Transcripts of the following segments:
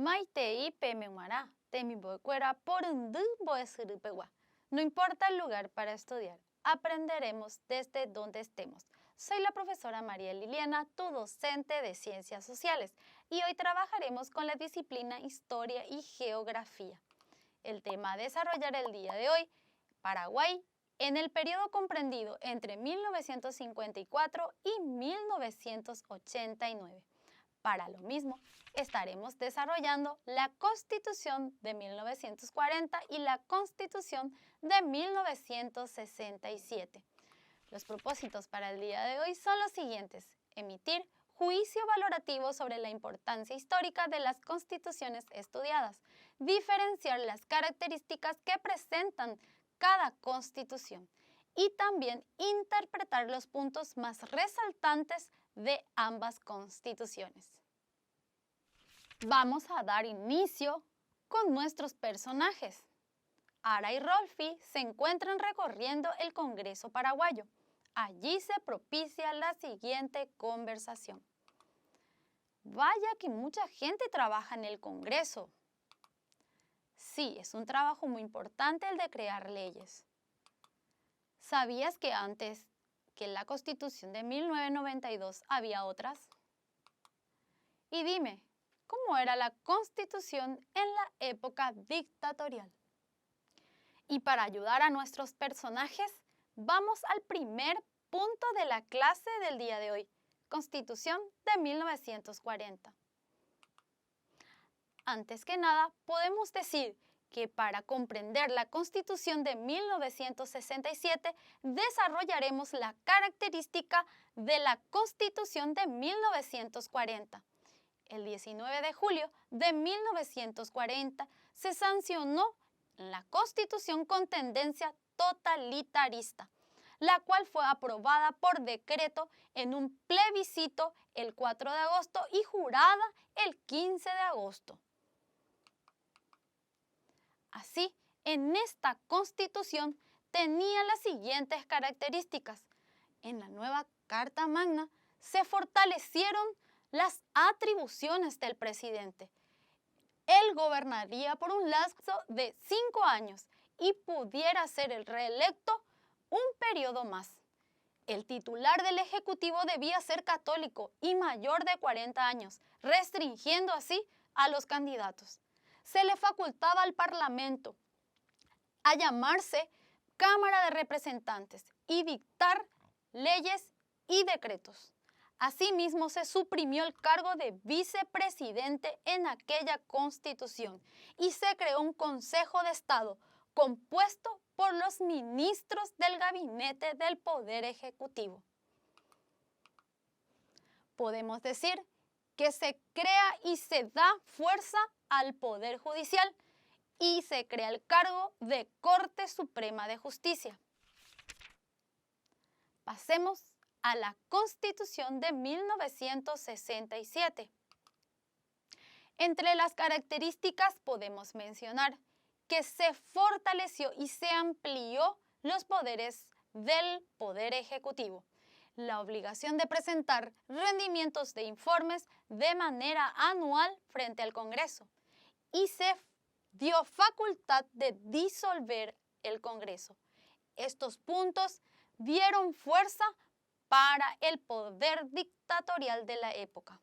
Maitei Pememara, Temibocuera por un Boesiripegua. No importa el lugar para estudiar, aprenderemos desde donde estemos. Soy la profesora María Liliana, tu docente de Ciencias Sociales, y hoy trabajaremos con la disciplina Historia y Geografía. El tema a desarrollar el día de hoy, Paraguay, en el periodo comprendido entre 1954 y 1989. Para lo mismo, estaremos desarrollando la Constitución de 1940 y la Constitución de 1967. Los propósitos para el día de hoy son los siguientes: emitir juicio valorativo sobre la importancia histórica de las constituciones estudiadas, diferenciar las características que presentan cada constitución y también interpretar los puntos más resaltantes de ambas constituciones. Vamos a dar inicio con nuestros personajes. Ara y Rolfi se encuentran recorriendo el Congreso paraguayo. Allí se propicia la siguiente conversación. Vaya que mucha gente trabaja en el Congreso. Sí, es un trabajo muy importante el de crear leyes. ¿Sabías que antes que la Constitución de 1992 había otras? Y dime, ¿cómo era la Constitución en la época dictatorial? Y para ayudar a nuestros personajes, vamos al primer punto de la clase del día de hoy, Constitución de 1940. Antes que nada, podemos decir que para comprender la Constitución de 1967, desarrollaremos la característica de la Constitución de 1940. El 19 de julio de 1940 se sancionó la Constitución con tendencia totalitarista, la cual fue aprobada por decreto en un plebiscito el 4 de agosto y jurada el 15 de agosto. Así, en esta Constitución tenía las siguientes características. En la nueva Carta Magna se fortalecieron las atribuciones del presidente. Él gobernaría por un lapso de 5 años y pudiera ser el reelecto un periodo más. El titular del Ejecutivo debía ser católico y mayor de 40 años, restringiendo así a los candidatos. Se le facultaba al Parlamento a llamarse Cámara de Representantes y dictar leyes y decretos. Asimismo, se suprimió el cargo de vicepresidente en aquella Constitución y se creó un Consejo de Estado compuesto por los ministros del Gabinete del Poder Ejecutivo. Podemos decir que se crea y se da fuerza al Poder Judicial y se crea el cargo de Corte Suprema de Justicia. Pasemos a la Constitución de 1967. Entre las características podemos mencionar que se fortaleció y se amplió los poderes del Poder Ejecutivo, la obligación de presentar rendimientos de informes de manera anual frente al Congreso y se dio facultad de disolver el Congreso. Estos puntos dieron fuerza para el poder dictatorial de la época.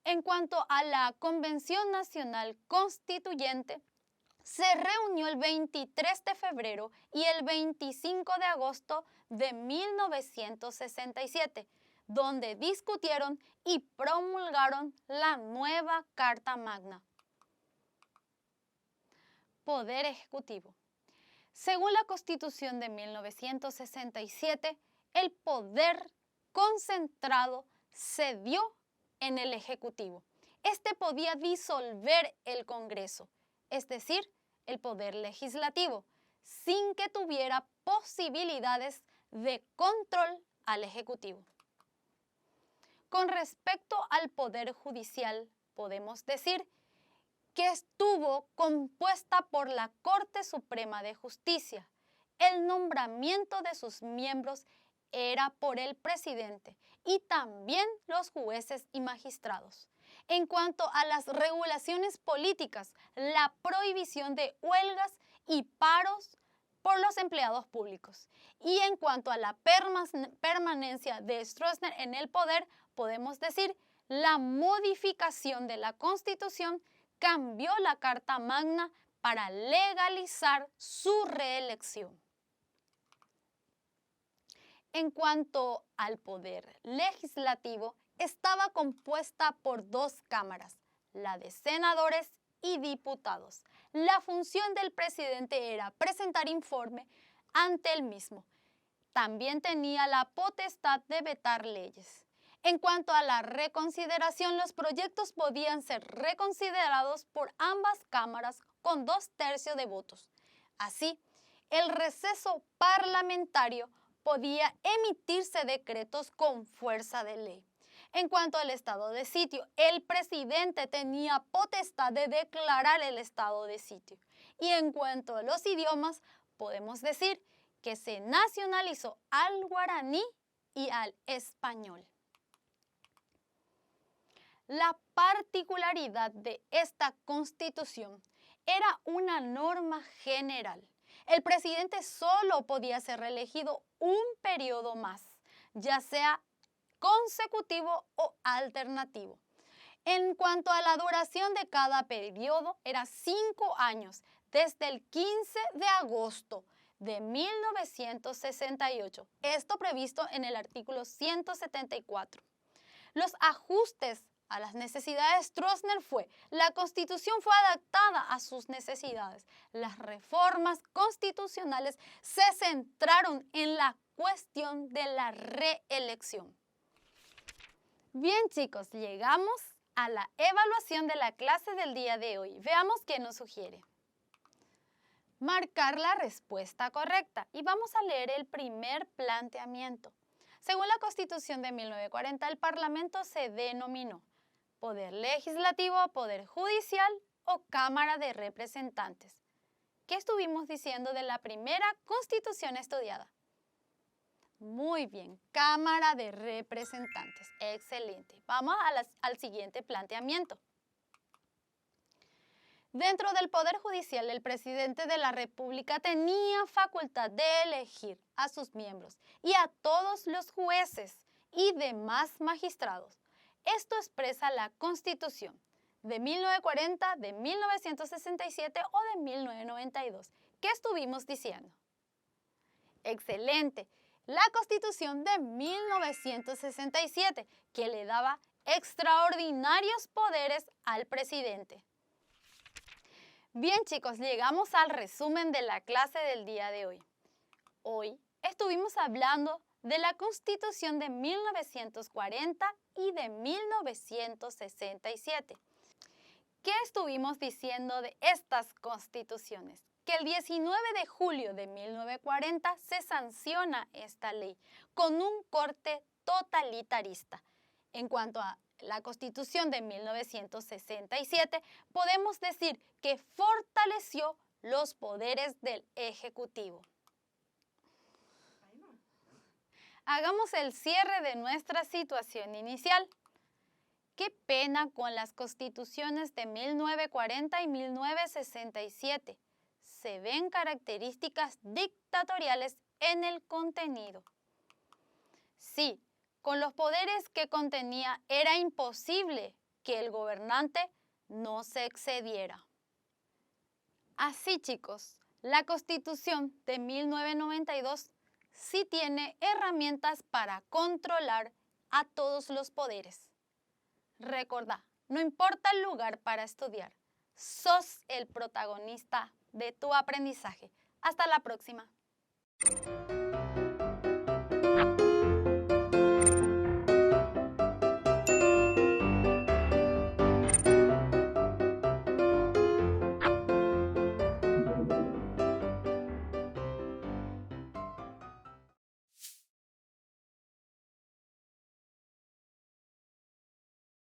En cuanto a la Convención Nacional Constituyente, se reunió el 23 de febrero y el 25 de agosto de 1967, donde discutieron y promulgaron la nueva Carta Magna. Poder Ejecutivo. Según la Constitución de 1967, el poder concentrado se dio en el Ejecutivo. Este podía disolver el Congreso, es decir, el poder legislativo, sin que tuviera posibilidades de control al Ejecutivo. Con respecto al Poder Judicial, podemos decir que estuvo compuesta por la Corte Suprema de Justicia. El nombramiento de sus miembros era por el presidente y también los jueces y magistrados. En cuanto a las regulaciones políticas, la prohibición de huelgas y paros por los empleados públicos. Y en cuanto a la permanencia de Stroessner en el poder, podemos decir la modificación de la Constitución cambió la Carta Magna para legalizar su reelección. En cuanto al poder legislativo, estaba compuesta por dos cámaras, la de senadores y diputados. La función del presidente era presentar informe ante el mismo. También tenía la potestad de vetar leyes. En cuanto a la reconsideración, los proyectos podían ser reconsiderados por ambas cámaras con 2/3 de votos. Así, el receso parlamentario podía emitirse decretos con fuerza de ley. En cuanto al estado de sitio, el presidente tenía potestad de declarar el estado de sitio. Y en cuanto a los idiomas, podemos decir que se nacionalizó al guaraní y al español. La particularidad de esta Constitución era una norma general. El presidente solo podía ser reelegido un periodo más, ya sea consecutivo o alternativo. En cuanto a la duración de cada periodo, era 5 años, desde el 15 de agosto de 1968. Esto previsto en el artículo 174. Los ajustes a las necesidades de Stroessner la Constitución fue adaptada a sus necesidades. Las reformas constitucionales se centraron en la cuestión de la reelección. Bien chicos, llegamos a la evaluación de la clase del día de hoy. Veamos qué nos sugiere. Marcar la respuesta correcta y vamos a leer el primer planteamiento. Según la Constitución de 1940, el Parlamento se denominó Poder Legislativo, Poder Judicial o Cámara de Representantes. ¿Qué estuvimos diciendo de la primera Constitución estudiada? Muy bien, Cámara de Representantes. Excelente. Vamos al siguiente planteamiento. Dentro del Poder Judicial, el presidente de la República tenía facultad de elegir a sus miembros y a todos los jueces y demás magistrados. Esto expresa la Constitución de 1940, de 1967 o de 1992. ¿Qué estuvimos diciendo? Excelente. La Constitución de 1967, que le daba extraordinarios poderes al presidente. Bien chicos, llegamos al resumen de la clase del día de hoy. Hoy estuvimos hablando de la Constitución de 1940 y de 1967. ¿Qué estuvimos diciendo de estas constituciones? Que el 19 de julio de 1940 se sanciona esta ley con un corte totalitarista. En cuanto a la Constitución de 1967, podemos decir que fortaleció los poderes del Ejecutivo. Hagamos el cierre de nuestra situación inicial. Qué pena con las constituciones de 1940 y 1967. Se ven características dictatoriales en el contenido. Sí, con los poderes que contenía era imposible que el gobernante no se excediera. Así chicos, la Constitución de 1992 sí tiene herramientas para controlar a todos los poderes. Recordá, no importa el lugar para estudiar, sos el protagonista de tu aprendizaje. Hasta la próxima.